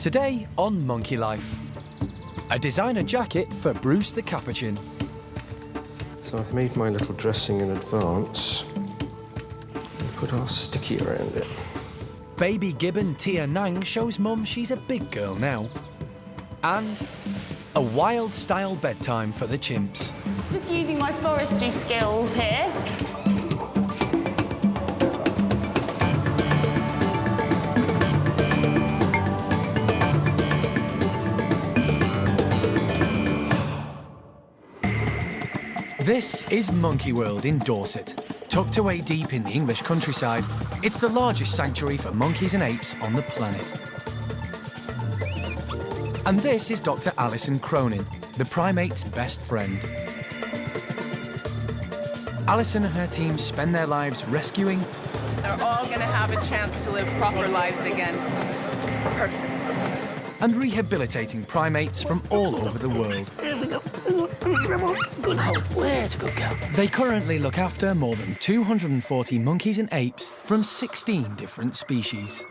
Today on Monkey Life, a designer jacket for Bruce the capuchin. So I've made my little dressing in advance and put our sticky around it. Baby gibbon Tia Nang shows Mum she's a big girl now. And a wild-style bedtime for the chimps. Just using my forestry skills here. This is Monkey World in Dorset. Tucked away deep in the English countryside, it's the largest sanctuary for monkeys and apes on the planet. And this is Dr. Alison Cronin, the primate's best friend. Alison and her team spend their lives rescuing... They're all going to have a chance to live proper lives again. Perfect. ...and rehabilitating primates from all over the world. Good help. Where's good girl? They currently look after more than 240 monkeys and apes from 16 different species.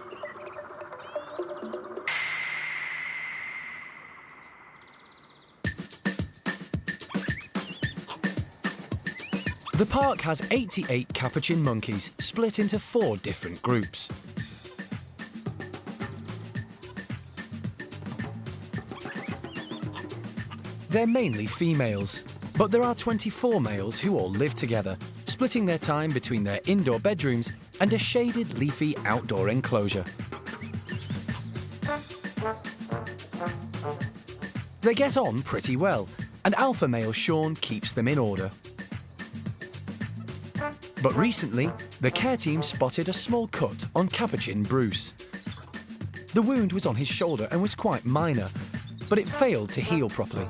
The park has 88 capuchin monkeys split into 4 different groups. They're mainly females, but there are 24 males who all live together, splitting their time between their indoor bedrooms and a shaded, leafy outdoor enclosure. They get on pretty well, and alpha male Sean keeps them in order. But recently, the care team spotted a small cut on capuchin Bruce. The wound was on his shoulder and was quite minor, but it failed to heal properly.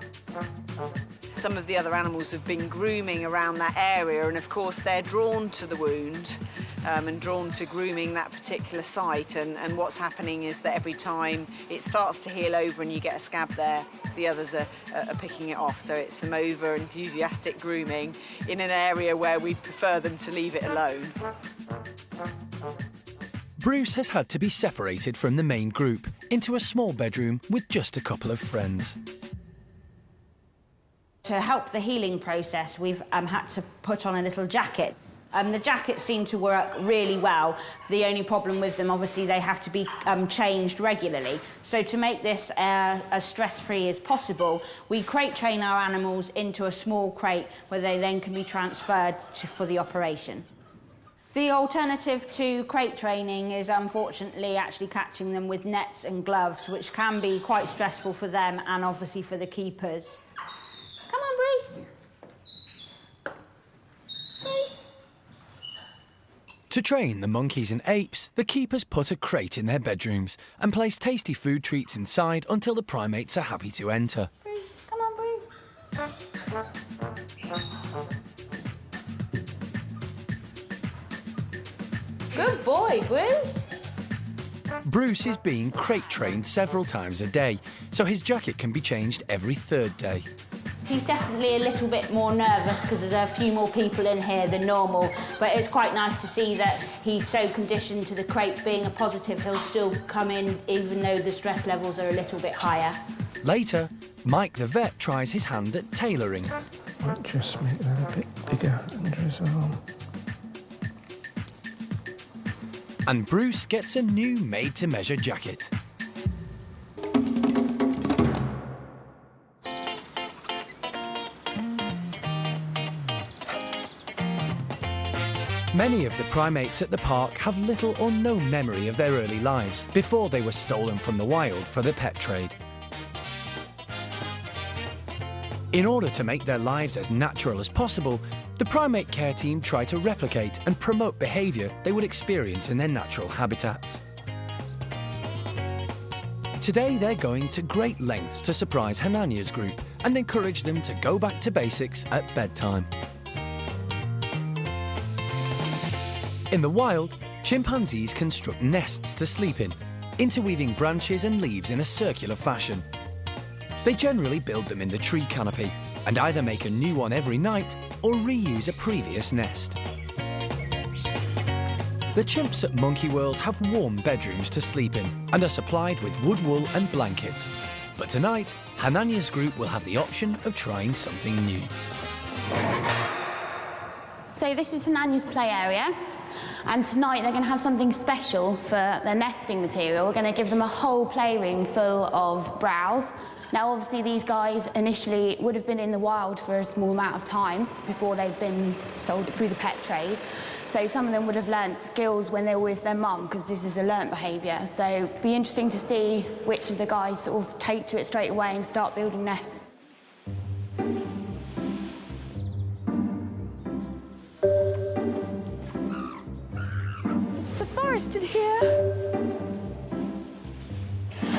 Some of the other animals have been grooming around that area, and of course they're drawn to the wound and drawn to grooming that particular site, and what's happening is that every time it starts to heal over and you get a scab there, the others are picking it off. So it's some over enthusiastic grooming in an area where we'd prefer them to leave it alone. Bruce has had to be separated from the main group into a small bedroom with just a couple of friends. To help the healing process, we've had to put on a little jacket. The jackets seem to work really well. The only problem with them, obviously, they have to be changed regularly. So to make this as stress-free as possible, we crate train our animals into a small crate where they then can be transferred for the operation. The alternative to crate training is, unfortunately, actually catching them with nets and gloves, which can be quite stressful for them and obviously for the keepers. Come on, Bruce. Bruce. To train the monkeys and apes, the keepers put a crate in their bedrooms and place tasty food treats inside until the primates are happy to enter. Bruce, come on, Bruce. Good boy, Bruce. Bruce is being crate trained several times a day, so his jacket can be changed every 3rd day. He's definitely a little bit more nervous because there's a few more people in here than normal, but it's quite nice to see that he's so conditioned to the crate being a positive, he'll still come in even though the stress levels are a little bit higher. Later, Mike the vet tries his hand at tailoring. Might just make that a bit bigger under his arm. And Bruce gets a new made-to-measure jacket. Many of the primates at the park have little or no memory of their early lives before they were stolen from the wild for the pet trade. In order to make their lives as natural as possible, the primate care team try to replicate and promote behaviour they would experience in their natural habitats. Today they're going to great lengths to surprise Hananya's group and encourage them to go back to basics at bedtime. In the wild, chimpanzees construct nests to sleep in, interweaving branches and leaves in a circular fashion. They generally build them in the tree canopy and either make a new one every night or reuse a previous nest. The chimps at Monkey World have warm bedrooms to sleep in and are supplied with wood wool and blankets. But tonight, Hananya's group will have the option of trying something new. So this is Hananya's play area, and tonight they're going to have something special for their nesting material. We're going to give them a whole playroom full of browse. Now obviously these guys initially would have been in the wild for a small amount of time before they've been sold through the pet trade. So some of them would have learnt skills when they were with their mum, because this is a learnt behaviour. So it'd be interesting to see which of the guys sort of take to it straight away and start building nests. It's a forest in here.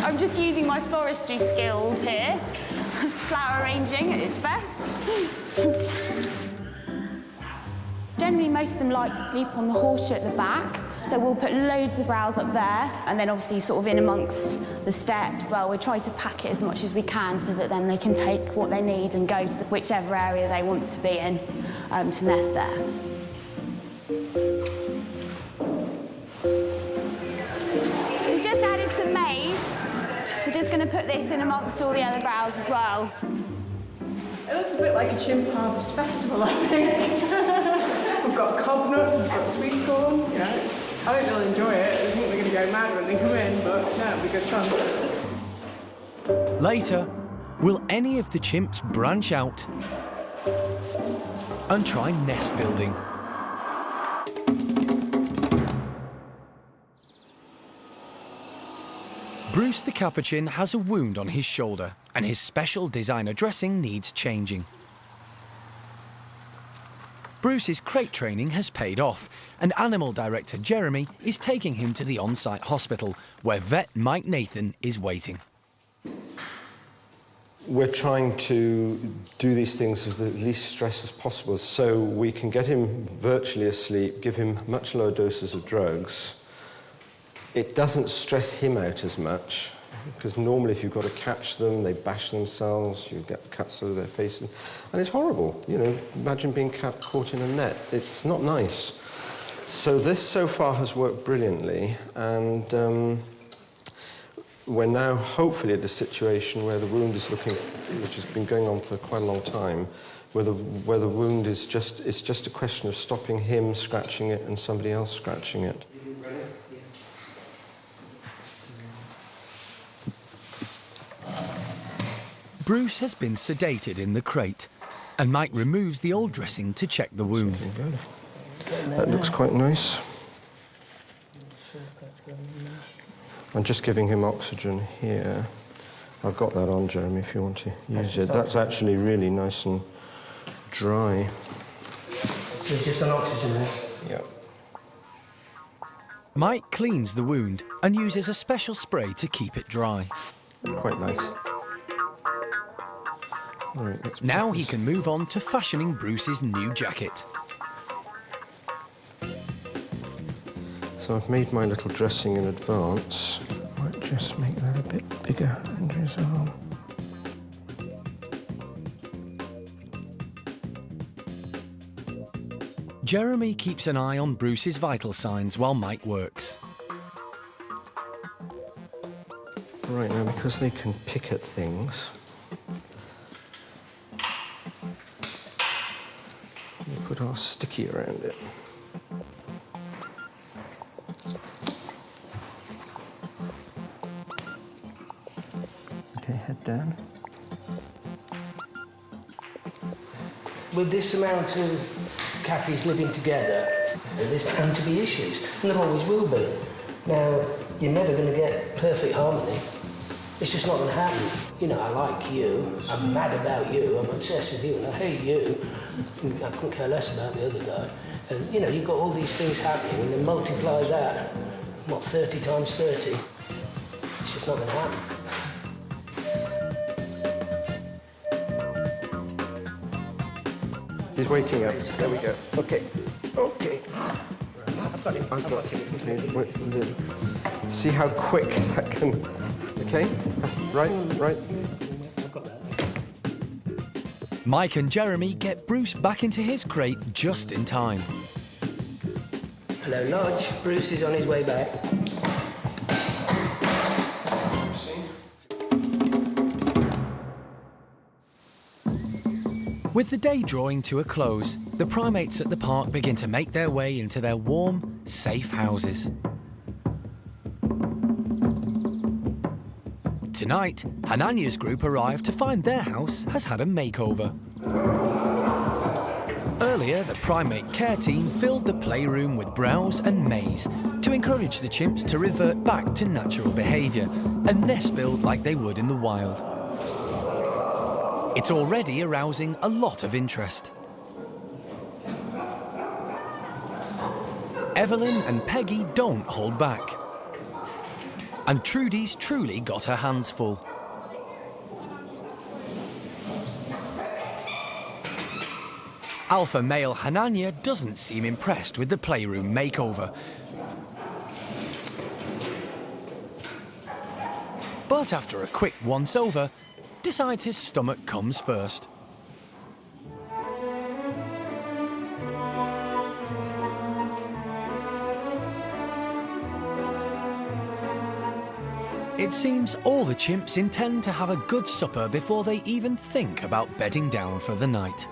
I'm just using my forestry skills here. Flower arranging at its best. Generally, most of them like to sleep on the horseshoe at the back. So we'll put loads of browse up there, and then obviously sort of in amongst the steps. Well, we'll try to pack it as much as we can so that then they can take what they need and go to whichever area they want to be in to nest there. We've just added some maize. We're just going to put this in amongst all the other browse as well. It looks a bit like a chimp harvest festival, I think. We've got cob nuts, we've got sweet corn. Yeah, I think they'll enjoy it. I think they're going to go mad when they come in, but yeah, it'll be good fun. Later, will any of the chimps branch out and try nest building? Bruce the capuchin has a wound on his shoulder, and his special designer dressing needs changing. Bruce's crate training has paid off, and animal director Jeremy is taking him to the on-site hospital, where vet Mike Nathan is waiting. We're trying to do these things with the least stress as possible, so we can get him virtually asleep, give him much lower doses of drugs. It doesn't stress him out as much, because normally if you've got to catch them, they bash themselves, you get cuts over their faces, and it's horrible. You know, imagine being caught in a net. It's not nice. So this so far has worked brilliantly, and we're now hopefully at a situation where the wound is looking, which has been going on for quite a long time, where the wound is it's just a question of stopping him scratching it and somebody else scratching it. Bruce has been sedated in the crate, and Mike removes the old dressing to check the wound. That looks quite nice. I'm just giving him oxygen here. I've got that on, Jeremy, if you want to use it. That's actually really nice and dry. So it's just an oxygen there? Yeah. Mike cleans the wound and uses a special spray to keep it dry. Quite nice. All right, now he can move on to fashioning Bruce's new jacket. So I've made my little dressing in advance. Might just make that a bit bigger under his arm. Jeremy keeps an eye on Bruce's vital signs while Mike works. Right, now because they can pick at things, we put our sticky around it. Okay, head down. With this amount of cappies living together, there's bound to be issues, and there always will be. Now, you're never going to get perfect harmony. It's just not going to happen. You know, I like you, I'm mad about you, I'm obsessed with you, and I hate you. I couldn't care less about the other guy. And, you know, you've got all these things happening, and then multiply that, what, 30 times 30? It's just not going to happen. He's waking up. There we go. Okay. Okay. I've got him. Okay, wait a minute. See how quick that can... Okay? Right. Mike and Jeremy get Bruce back into his crate just in time. Hello, Lodge. Bruce is on his way back. With the day drawing to a close, the primates at the park begin to make their way into their warm, safe houses. Tonight, Hananya's group arrived to find their house has had a makeover. Earlier, the primate care team filled the playroom with browse and maize to encourage the chimps to revert back to natural behaviour and nest build like they would in the wild. It's already arousing a lot of interest. Evelyn and Peggy don't hold back. And Trudy's truly got her hands full. Alpha male Hananya doesn't seem impressed with the playroom makeover. But after a quick once-over, decides his stomach comes first. It seems all the chimps intend to have a good supper before they even think about bedding down for the night.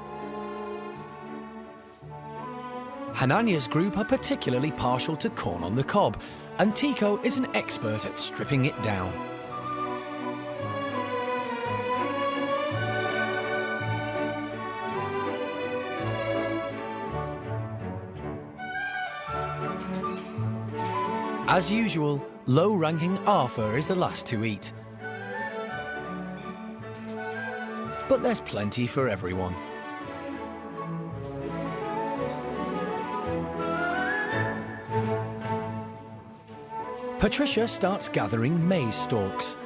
Hananya's group are particularly partial to corn on the cob, and Tico is an expert at stripping it down. As usual, low-ranking Arthur is the last to eat. But there's plenty for everyone. Patricia starts gathering maize stalks.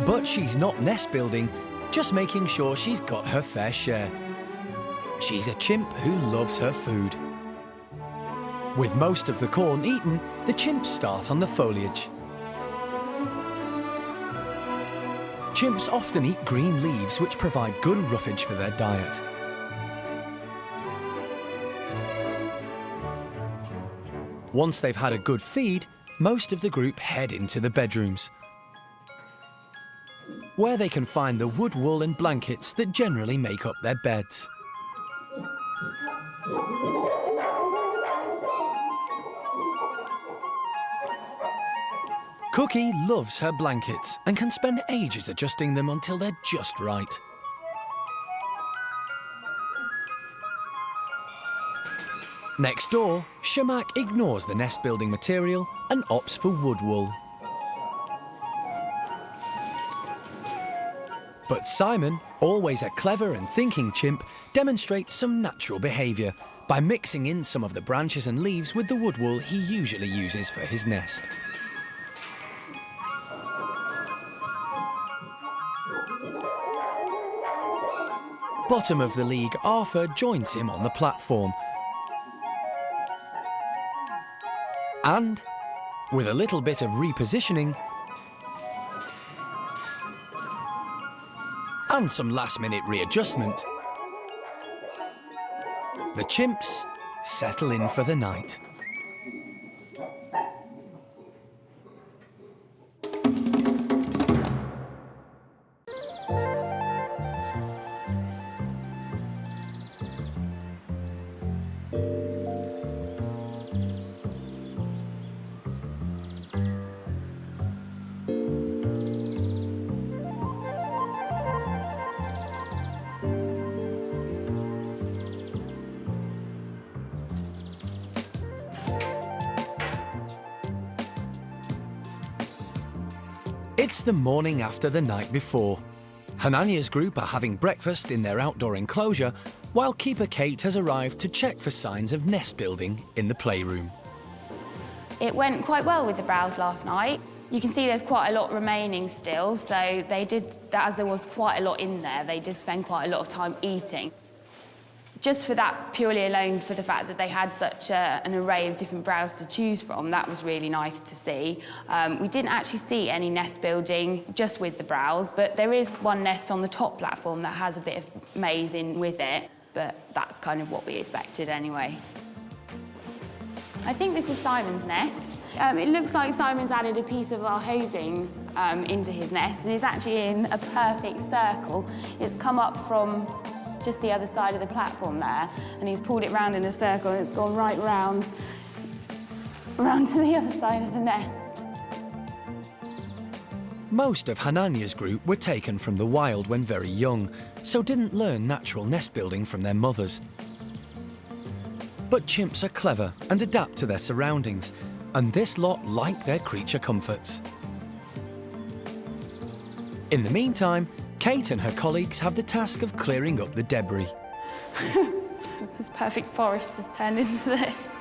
But she's not nest building, just making sure she's got her fair share. She's a chimp who loves her food. With most of the corn eaten, the chimps start on the foliage. Chimps often eat green leaves which provide good roughage for their diet. Once they've had a good feed, most of the group head into the bedrooms, where they can find the wood wool and blankets that generally make up their beds. Cookie loves her blankets and can spend ages adjusting them until they're just right. Next door, Shamak ignores the nest-building material and opts for wood wool. But Simon, always a clever and thinking chimp, demonstrates some natural behaviour by mixing in some of the branches and leaves with the wood wool he usually uses for his nest. Bottom of the league Arthur joins him on the platform. And, with a little bit of repositioning and some last-minute readjustment, the chimps settle in for the night. It's the morning after the night before. Hananya's group are having breakfast in their outdoor enclosure, while Keeper Kate has arrived to check for signs of nest building in the playroom. It went quite well with the browse last night. You can see there's quite a lot remaining still, so they did, as there was quite a lot in there, they did spend quite a lot of time eating. Just for that, purely alone, for the fact that they had such an array of different browse to choose from, that was really nice to see. We didn't actually see any nest building just with the browse, but there is one nest on the top platform that has a bit of maize in with it, but that's kind of what we expected anyway. I think this is Simon's nest. It looks like Simon's added a piece of our hosing into his nest, and he's actually in a perfect circle. It's come up from just the other side of the platform there, and he's pulled it round in a circle, and it's gone right round to the other side of the nest. Most of Hananya's group were taken from the wild when very young, so didn't learn natural nest building from their mothers. But chimps are clever and adapt to their surroundings, and this lot like their creature comforts. In the meantime, Kate and her colleagues have the task of clearing up the debris. This perfect forest has turned into this.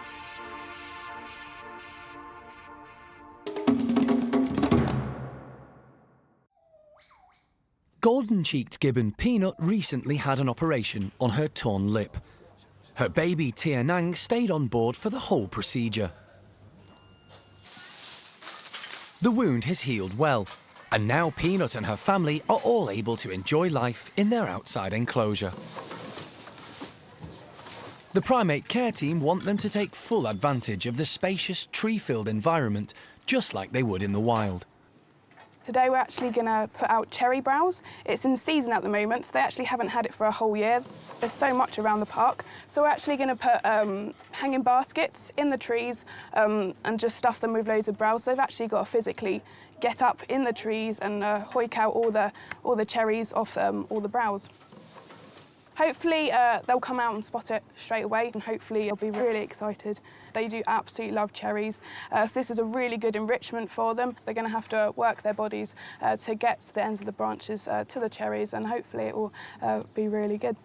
Golden-cheeked gibbon Peanut recently had an operation on her torn lip. Her baby Tianang stayed on board for the whole procedure. The wound has healed well, and now Peanut and her family are all able to enjoy life in their outside enclosure. The primate care team want them to take full advantage of the spacious, tree-filled environment, just like they would in the wild. Today we're actually going to put out cherry browse. It's in season at the moment, so they actually haven't had it for a whole year. There's so much around the park. So we're actually going to put hanging baskets in the trees and just stuff them with loads of browse. They've actually got to physically get up in the trees and hoik out all the cherries off all the browse. Hopefully they'll come out and spot it straight away, and hopefully they'll be really excited. They do absolutely love cherries, so this is a really good enrichment for them. So they're going to have to work their bodies to get to the ends of the branches to the cherries, and hopefully it will be really good.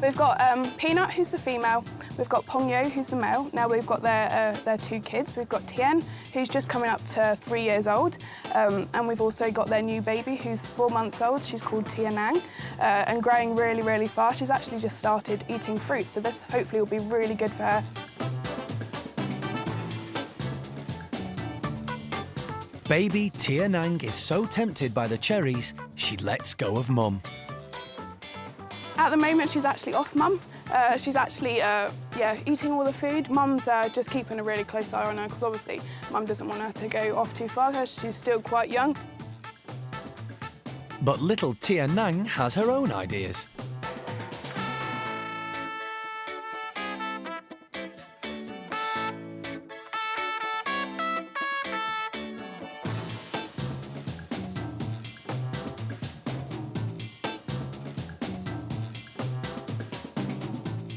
We've got Peanut, who's the female. We've got Pongyo, who's the male. Now we've got their two kids. We've got Tien, who's just coming up to 3 years old. And we've also got their new baby, who's 4 months old. She's called Tianang, and growing really, really fast. She's actually just started eating fruit, so this hopefully will be really good for her. Baby Tianang is so tempted by the cherries, she lets go of Mum. At the moment, she's actually off Mum. She's actually, eating all the food. Mum's just keeping a really close eye on her, because obviously Mum doesn't want her to go off too far, because she's still quite young. But little Tianang has her own ideas.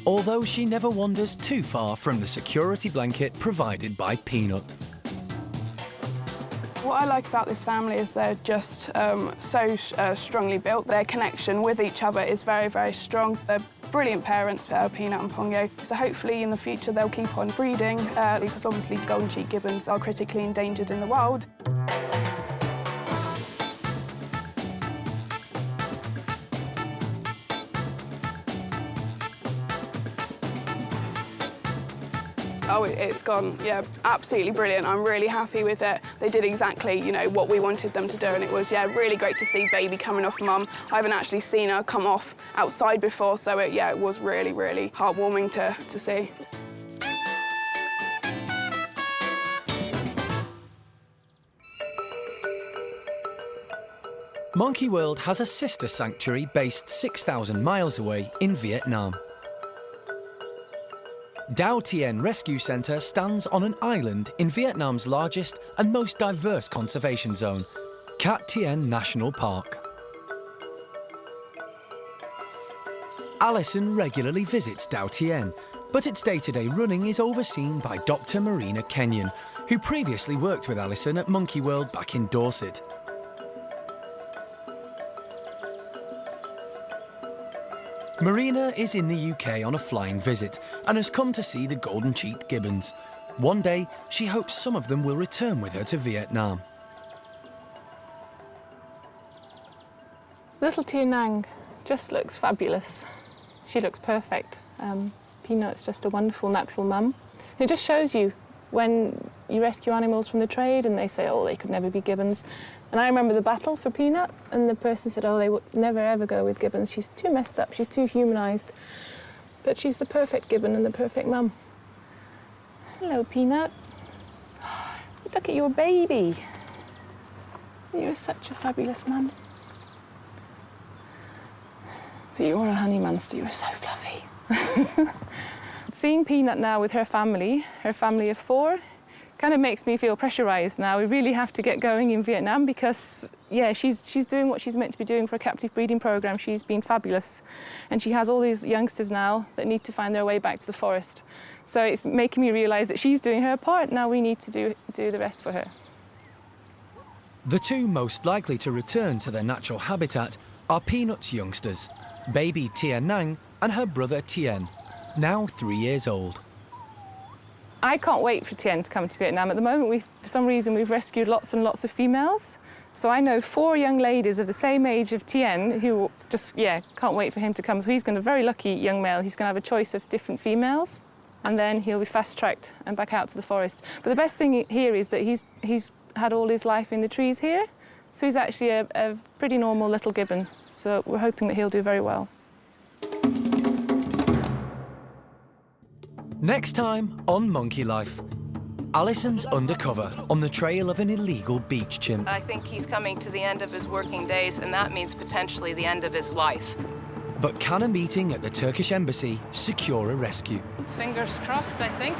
Although she never wanders too far from the security blanket provided by Peanut. What I like about this family is they're just so strongly built. Their connection with each other is very, very strong. They're brilliant parents, Peanut and Pongyo. So hopefully in the future they'll keep on breeding, because obviously golden-cheeked gibbons are critically endangered in the wild. Oh, it's gone, yeah, absolutely brilliant. I'm really happy with it. They did exactly, what we wanted them to do, and it was, really great to see baby coming off Mum. I haven't actually seen her come off outside before, so it was really, really heartwarming to see. Monkey World has a sister sanctuary based 6,000 miles away in Vietnam. Dao Tien Rescue Centre stands on an island in Vietnam's largest and most diverse conservation zone, Cat Tien National Park. Alison regularly visits Dao Tien, but its day-to-day running is overseen by Dr. Marina Kenyon, who previously worked with Alison at Monkey World back in Dorset. Marina is in the UK on a flying visit and has come to see the golden-cheeked gibbons. One day, she hopes some of them will return with her to Vietnam. Little Tianang just looks fabulous. She looks perfect. Peanut's just a wonderful natural mum. It just shows you when you rescue animals from the trade and they say, oh, they could never be gibbons. And I remember the battle for Peanut, and the person said, oh, they would never ever go with gibbons. She's too messed up, she's too humanised. But she's the perfect gibbon and the perfect mum. Hello, Peanut. Look at your baby. You're such a fabulous mum. But you are a honey monster, you're so fluffy. Seeing Peanut now with her family of 4, kind of makes me feel pressurised now. We really have to get going in Vietnam because, yeah, she's doing what she's meant to be doing for a captive breeding programme. She's been fabulous. And she has all these youngsters now that need to find their way back to the forest. So it's making me realise that she's doing her part, now we need to do the rest for her. The 2 most likely to return to their natural habitat are Peanut's youngsters, baby Tien Nang and her brother Tien, now 3 years old. I can't wait for Tien to come to Vietnam. At the moment, for some reason, we've rescued lots and lots of females. So I know 4 young ladies of the same age of Tien who just, yeah, can't wait for him to come. So he's going to be a very lucky young male. He's going to have a choice of different females, and then he'll be fast-tracked and back out to the forest. But the best thing here is that he's had all his life in the trees here. So he's actually a pretty normal little gibbon. So we're hoping that he'll do very well. Next time on Monkey Life, Alison's undercover on the trail of an illegal beach chimp. I think he's coming to the end of his working days, and that means potentially the end of his life. But can a meeting at the Turkish embassy secure a rescue? Fingers crossed, I think.